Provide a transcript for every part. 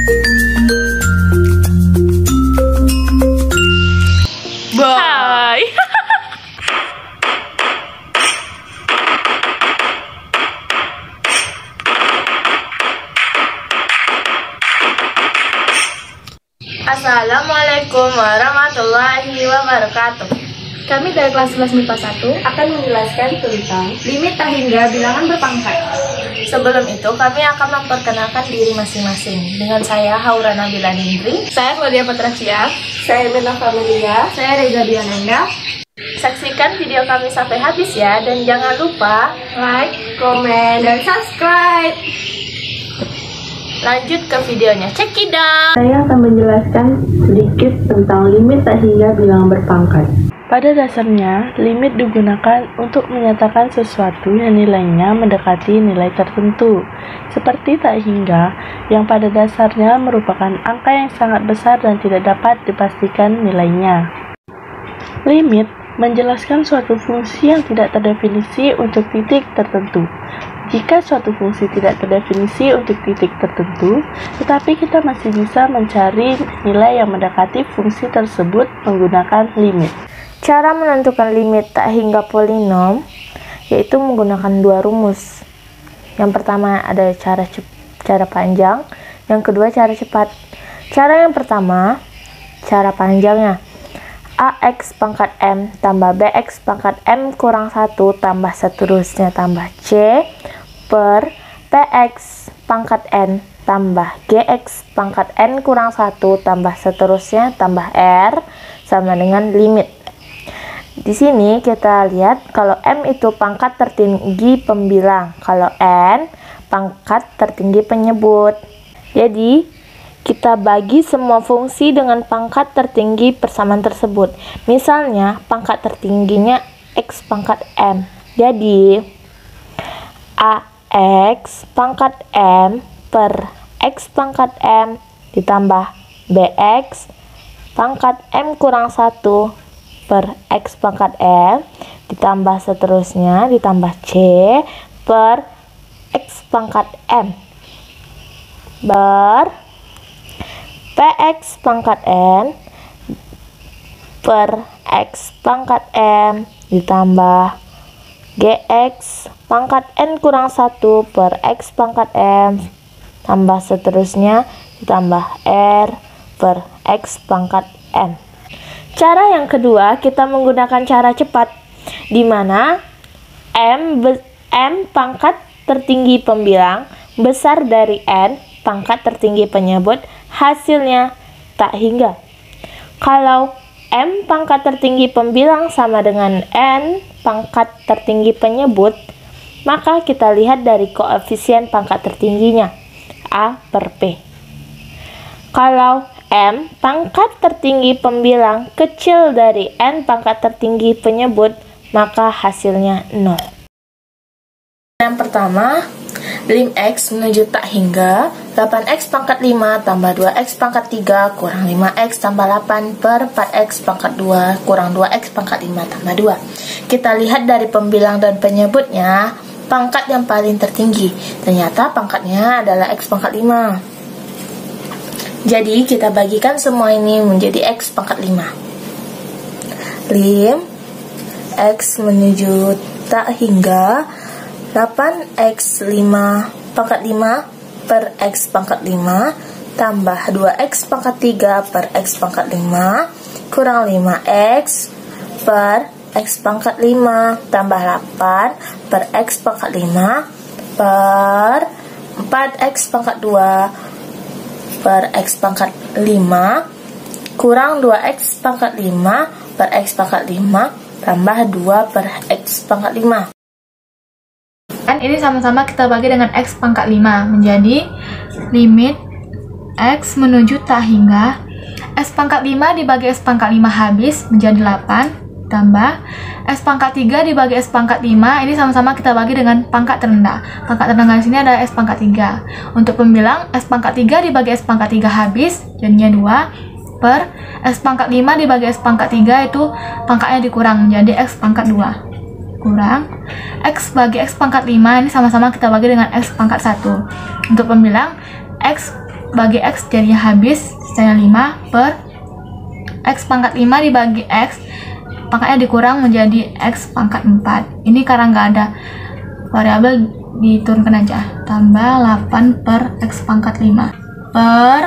Bye. Assalamualaikum warahmatullahi wabarakatuh. Kami dari kelas 11 MIPA 1 akan menjelaskan tentang limit tak hingga bilangan berpangkat. Sebelum itu, kami akan memperkenalkan diri masing-masing. Dengan saya, Haura Nabila Nindri. Saya Claudia Patracia. Saya Mena Familia. Saya Reza Diananda. Saksikan video kami sampai habis ya, dan jangan lupa Like, komen, dan subscribe. lanjut ke videonya. Check it out. Saya akan menjelaskan sedikit tentang limit tak hingga bilangan berpangkat. Pada dasarnya, limit digunakan untuk menyatakan sesuatu yang nilainya mendekati nilai tertentu, seperti tak hingga, yang pada dasarnya merupakan angka yang sangat besar dan tidak dapat dipastikan nilainya. Limit menjelaskan suatu fungsi yang tidak terdefinisi untuk titik tertentu. Jika suatu fungsi tidak terdefinisi untuk titik tertentu, tetapi kita masih bisa mencari nilai yang mendekati fungsi tersebut menggunakan limit. Cara menentukan limit tak hingga polinom yaitu menggunakan dua rumus. Yang pertama ada cara panjang, yang kedua cara cepat. Cara yang pertama, cara panjangnya ax pangkat m tambah bx pangkat m kurang 1 tambah seterusnya tambah c per px pangkat n tambah gx pangkat n kurang 1 tambah seterusnya tambah r sama dengan limit. Di sini kita lihat kalau M itu pangkat tertinggi pembilang, kalau N pangkat tertinggi penyebut. Jadi kita bagi semua fungsi dengan pangkat tertinggi persamaan tersebut. Misalnya pangkat tertingginya X pangkat M. Jadi AX pangkat M per X pangkat M ditambah BX pangkat M kurang 1 per X pangkat M ditambah seterusnya ditambah C per X pangkat M ber PX pangkat N per X pangkat M ditambah GX pangkat N kurang 1 per X pangkat M tambah seterusnya ditambah R per X pangkat M. Cara yang kedua, kita menggunakan cara cepat, di mana M pangkat tertinggi pembilang besar dari N pangkat tertinggi penyebut, hasilnya tak hingga. Kalau M pangkat tertinggi pembilang sama dengan N pangkat tertinggi penyebut, maka kita lihat dari koefisien pangkat tertingginya, A per P. Kalau M pangkat tertinggi pembilang kecil dari N pangkat tertinggi penyebut, maka hasilnya 0. Yang pertama, lim X menuju tak hingga 8X pangkat 5 tambah 2X pangkat 3 kurang 5X tambah 8 per 4X pangkat 2 kurang 2X pangkat 5 tambah 2. Kita lihat dari pembilang dan penyebutnya, pangkat yang paling tertinggi. Ternyata pangkatnya adalah X pangkat 5. Jadi kita bagikan semua ini menjadi X pangkat 5. Lim X menuju tak hingga 8X 5 pangkat 5 per X pangkat 5 tambah 2X pangkat 3 per X pangkat 5 kurang 5X per X pangkat 5 tambah 8 per X pangkat 5 per 4X pangkat 2 per X pangkat 5 kurang 2X pangkat 5 per X pangkat 5 tambah 2 per X pangkat 5. Dan ini sama-sama kita bagi dengan X pangkat 5 menjadi limit X menuju tak hingga X pangkat 5 dibagi X pangkat 5 habis menjadi 8 tambah X pangkat 3 dibagi X pangkat 5, ini sama-sama kita bagi dengan pangkat terendah. Pangkat terendah di sini adalah X pangkat 3. Untuk pembilang X pangkat 3 dibagi X pangkat 3 habis, jadinya 2 per X pangkat 5 dibagi X pangkat 3 itu pangkatnya dikurang menjadi X pangkat 2 kurang X bagi X pangkat 5, ini sama-sama kita bagi dengan X pangkat 1. Untuk pembilang X bagi X jadinya habis, sisanya 5 per X pangkat 5 dibagi X, pangkatnya dikurang menjadi X pangkat 4. Ini karena nggak ada variabel, diturunkan aja, tambah 8 per X pangkat 5 per,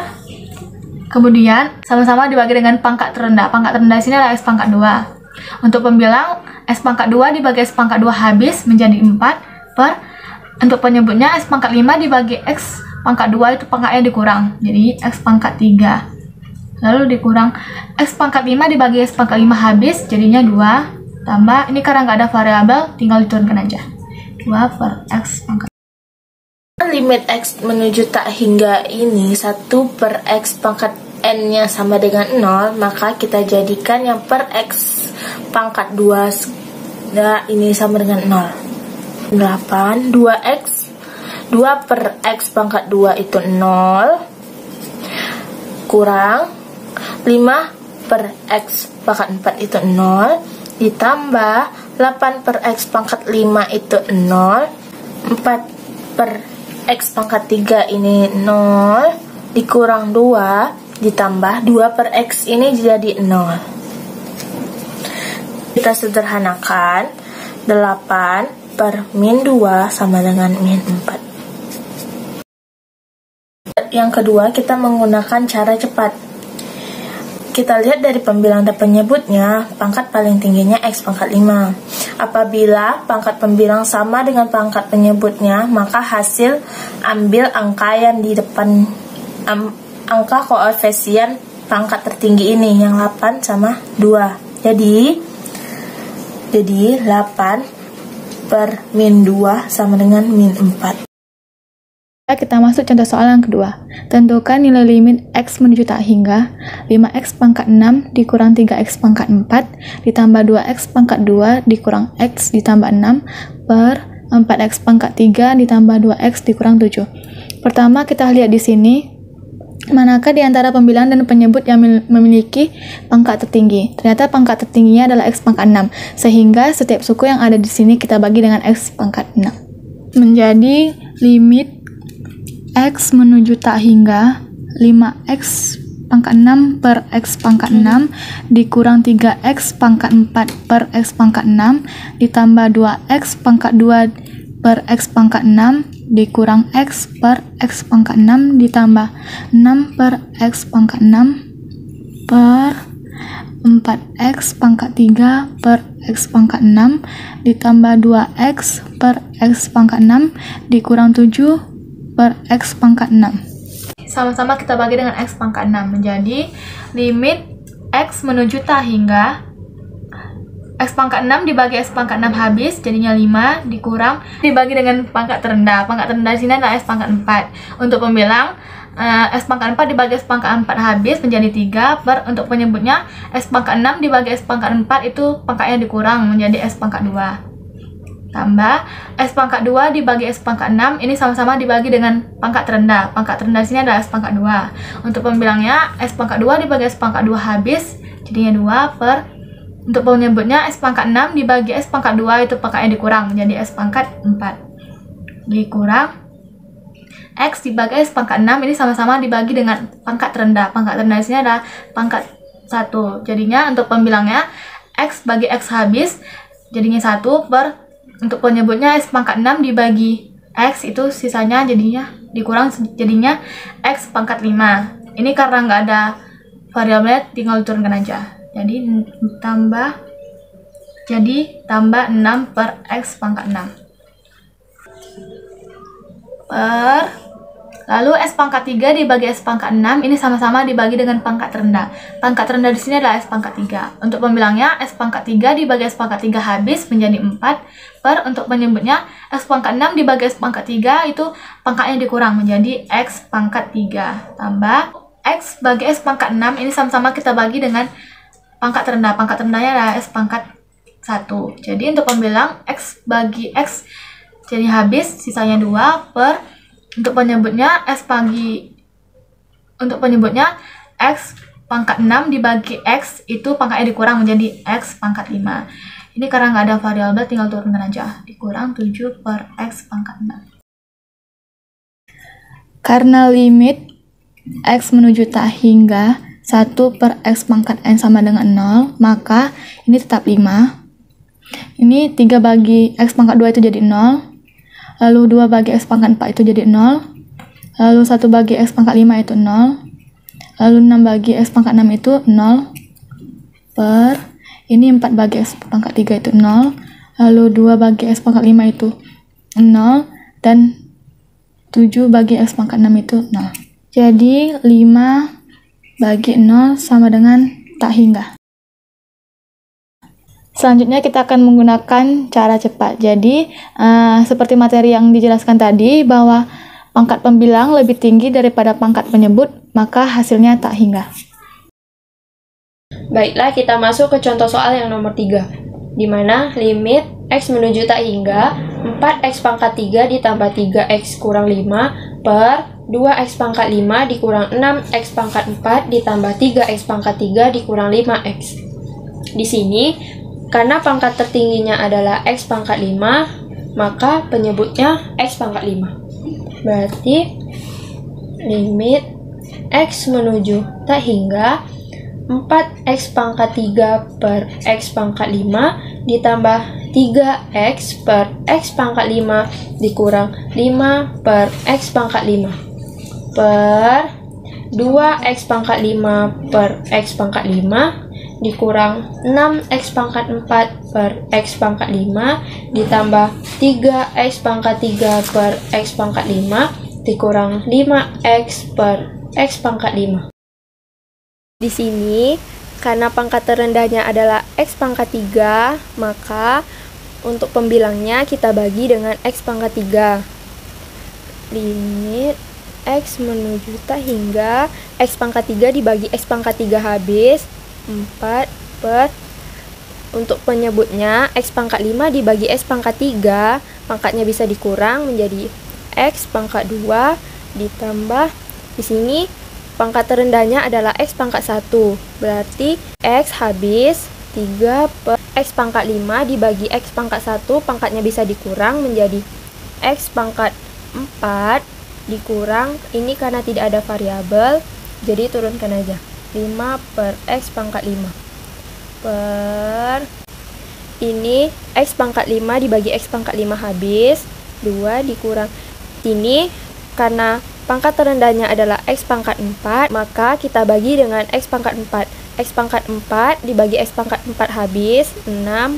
kemudian sama-sama dibagi dengan pangkat terendah. Pangkat terendah di sini adalah X pangkat 2. Untuk pembilang X pangkat 2 dibagi X pangkat 2 habis menjadi 4 per, untuk penyebutnya X pangkat 5 dibagi X pangkat 2 itu pangkatnya dikurang, jadi X pangkat 3. Lalu dikurang X pangkat 5 dibagi X pangkat 5 habis, jadinya 2, tambah, ini karena nggak ada variabel, tinggal diturunkan aja, 2 per X pangkat. Limit X menuju tak hingga ini 1 per X pangkat N-nya sama dengan 0, maka kita jadikan yang per X pangkat 2 ini sama dengan 0. 8, 2X 2 per X pangkat 2 itu 0, kurang 5 per X pangkat 4 itu 0, ditambah 8 per X pangkat 5 itu 0, 4 per X pangkat 3 ini 0, dikurang 2, ditambah 2 per X ini jadi 0. Kita sederhanakan, 8 per min 2 sama dengan min 4. Yang kedua, kita menggunakan cara cepat. Kita lihat dari pembilang dan penyebutnya, pangkat paling tingginya X pangkat 5. Apabila pangkat pembilang sama dengan pangkat penyebutnya, maka hasil ambil angka yang di depan angka koefisien pangkat tertinggi ini, yang 8 sama 2. Jadi 8 per min 2 sama dengan min 4. Kita masuk contoh soal yang kedua. Tentukan nilai limit X menuju tak hingga 5X pangkat 6 dikurang 3X pangkat 4 ditambah 2X pangkat 2 dikurang X ditambah 6 per 4X pangkat 3 ditambah 2X dikurang 7. Pertama kita lihat di sini, manakah di antara pembilang dan penyebut yang memiliki pangkat tertinggi? Ternyata pangkat tertingginya adalah X pangkat 6, sehingga setiap suku yang ada di sini kita bagi dengan X pangkat 6. Menjadi limit X menuju tak hingga 5X pangkat 6 per X pangkat 6 dikurang 3X pangkat 4 per X pangkat 6 ditambah 2X pangkat 2 per X pangkat 6 dikurang X per X pangkat 6 ditambah 6 per X pangkat 6 per 4X pangkat 3 per X pangkat 6 ditambah 2X per X pangkat 6 dikurang 7 per X pangkat 6. Sama-sama kita bagi dengan X pangkat 6 menjadi limit X menuju tak hingga X pangkat 6 dibagi X pangkat 6 habis, jadinya 5 dikurang dibagi dengan pangkat terendah. Pangkat terendah di sini adalah X pangkat 4. Untuk pembilang X pangkat 4 dibagi X pangkat 4 habis menjadi 3 per, untuk penyebutnya X pangkat 6 dibagi X pangkat 4 itu pangkatnya dikurang menjadi X pangkat 2. Tambah X pangkat 2 dibagi X pangkat 6, ini sama-sama dibagi dengan pangkat terendah. Pangkat terendah di sini adalah X pangkat 2. Untuk pembilangnya X pangkat 2 dibagi X pangkat 2 habis, jadinya 2 per, untuk penyebutnya X pangkat 6 dibagi X pangkat 2 itu pangkatnya dikurang menjadi X pangkat 4. Dikurang X dibagi X pangkat 6, ini sama-sama dibagi dengan pangkat terendah. Pangkat terendah di sini adalah pangkat 1. Jadinya untuk pembilangnya X bagi X habis, jadinya 1 per, untuk penyebutnya X pangkat 6 dibagi X itu sisanya jadinya dikurang, jadinya X pangkat 5. Ini karena nggak ada variabelnya, tinggal turunkan aja. Jadi tambah 6 per X pangkat 6 per, lalu X pangkat 3 dibagi X pangkat 6, ini sama-sama dibagi dengan pangkat terendah. Pangkat terendah di sini adalah X pangkat 3. Untuk pembilangnya X pangkat 3 dibagi X pangkat 3 habis menjadi 4 per, untuk penyebutnya X pangkat 6 dibagi X pangkat 3 itu pangkatnya dikurang menjadi X pangkat 3 tambah X bagi X pangkat 6, ini sama-sama kita bagi dengan pangkat terendah. Pangkat terendahnya adalah X pangkat 1. Jadi untuk pembilang X bagi X jadi habis, sisanya 2 per, untuk penyebutnya X pangkat 6 dibagi X itu pangkatnya dikurang menjadi X pangkat 5. Ini karena nggak ada variabel, tinggal turunkan aja, dikurang 7 per X pangkat 6. Karena limit X menuju tak hingga 1 per X pangkat N sama dengan 0, maka ini tetap 5. Ini 3 bagi X pangkat 2 itu jadi 0, lalu 2 bagi X pangkat 4 itu jadi 0, lalu 1 bagi X pangkat 5 itu 0, lalu 6 bagi X pangkat 6 itu 0, per, ini 4 bagi X pangkat 3 itu 0, lalu 2 bagi X pangkat 5 itu 0, dan 7 bagi X pangkat 6 itu 0. Jadi 5 bagi 0 sama dengan tak hingga. Selanjutnya kita akan menggunakan cara cepat. Jadi seperti materi yang dijelaskan tadi, bahwa pangkat pembilang lebih tinggi daripada pangkat penyebut, maka hasilnya tak hingga. Baiklah, kita masuk ke contoh soal yang nomor 3, di mana limit X menuju tak hingga 4X pangkat 3 ditambah 3X kurang 5 per 2X pangkat 5 dikurang 6X pangkat 4 ditambah 3X pangkat 3 dikurang 5X. Di sini, karena pangkat tertingginya adalah X pangkat 5, maka penyebutnya X pangkat 5. Berarti limit X menuju tak hingga 4X pangkat 3 per X pangkat 5 ditambah 3X per X pangkat 5 dikurang 5 per X pangkat 5 per 2X pangkat 5 per X pangkat 5 dikurang 6X pangkat 4 per X pangkat 5 ditambah 3X pangkat 3 per X pangkat 5 dikurang 5X per X pangkat 5. Di sini, karena pangkat terendahnya adalah X pangkat 3, maka untuk pembilangnya kita bagi dengan X pangkat 3. Limit X menuju tak hingga X pangkat 3 dibagi X pangkat 3 habis 4 per, untuk penyebutnya X pangkat 5 dibagi X pangkat 3, pangkatnya bisa dikurang menjadi X pangkat 2 ditambah, di sini pangkat terendahnya adalah X pangkat 1, berarti X habis 3 per X pangkat 5 dibagi X pangkat 1, pangkatnya bisa dikurang menjadi X pangkat 4 dikurang, ini karena tidak ada variabel, jadi turunkan aja 5 per X pangkat 5 per, ini X pangkat 5 dibagi X pangkat 5 habis 2 dikurang, ini karena pangkat terendahnya adalah X pangkat 4, maka kita bagi dengan X pangkat 4. X pangkat 4 dibagi X pangkat 4 habis 6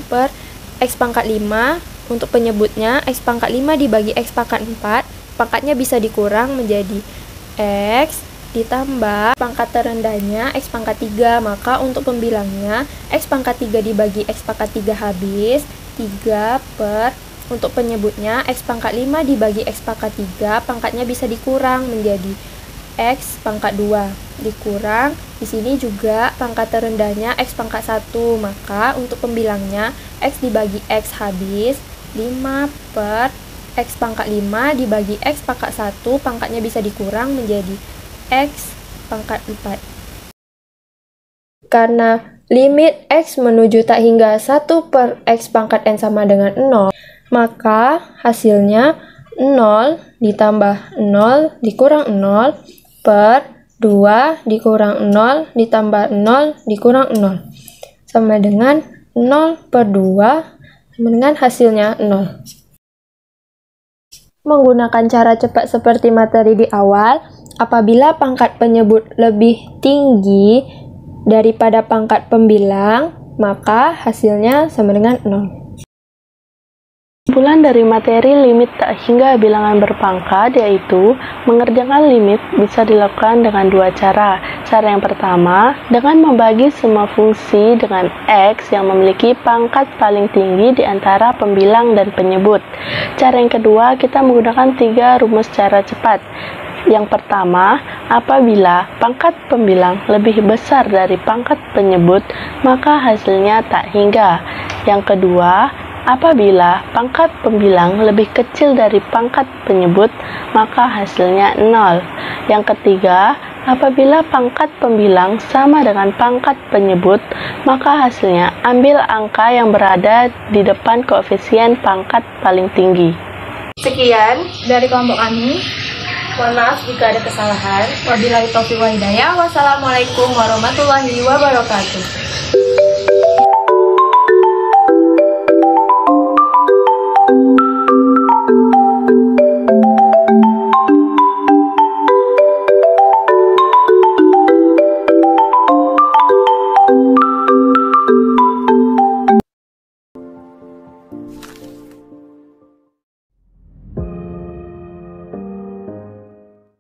per X pangkat 5, untuk penyebutnya X pangkat 5 dibagi X pangkat 4, pangkatnya bisa dikurang menjadi X ditambah pangkat terendahnya X pangkat 3, maka untuk pembilangnya X pangkat 3 dibagi X pangkat 3 habis 3 per, untuk penyebutnya X pangkat 5 dibagi X pangkat 3, pangkatnya bisa dikurang menjadi X pangkat 2 dikurang, di sini juga pangkat terendahnya X pangkat 1, maka untuk pembilangnya X dibagi X habis 5 per X pangkat 5 dibagi X pangkat 1, pangkatnya bisa dikurang menjadi X pangkat 4. Karena limit X menuju tak hingga 1 per X pangkat N sama dengan 0, maka hasilnya 0 ditambah 0 dikurang 0 per 2 dikurang 0 ditambah 0 dikurang 0 sama dengan 0 per 2 sama dengan hasilnya 0. Menggunakan cara cepat seperti materi di awal, apabila pangkat penyebut lebih tinggi daripada pangkat pembilang, maka hasilnya sama dengan 0. Kesimpulan dari materi limit tak hingga bilangan berpangkat yaitu mengerjakan limit bisa dilakukan dengan dua cara. Cara yang pertama, dengan membagi semua fungsi dengan X yang memiliki pangkat paling tinggi di antara pembilang dan penyebut. Cara yang kedua, kita menggunakan 3 rumus cara cepat. Yang pertama, apabila pangkat pembilang lebih besar dari pangkat penyebut, maka hasilnya tak hingga. Yang kedua, apabila pangkat pembilang lebih kecil dari pangkat penyebut, maka hasilnya 0. Yang ketiga, apabila pangkat pembilang sama dengan pangkat penyebut, maka hasilnya ambil angka yang berada di depan koefisien pangkat paling tinggi. Sekian dari kelompok kami. Mohon maaf jika ada kesalahan. Wabillahi taufiq wal hidayah. Wassalamualaikum warahmatullahi wabarakatuh.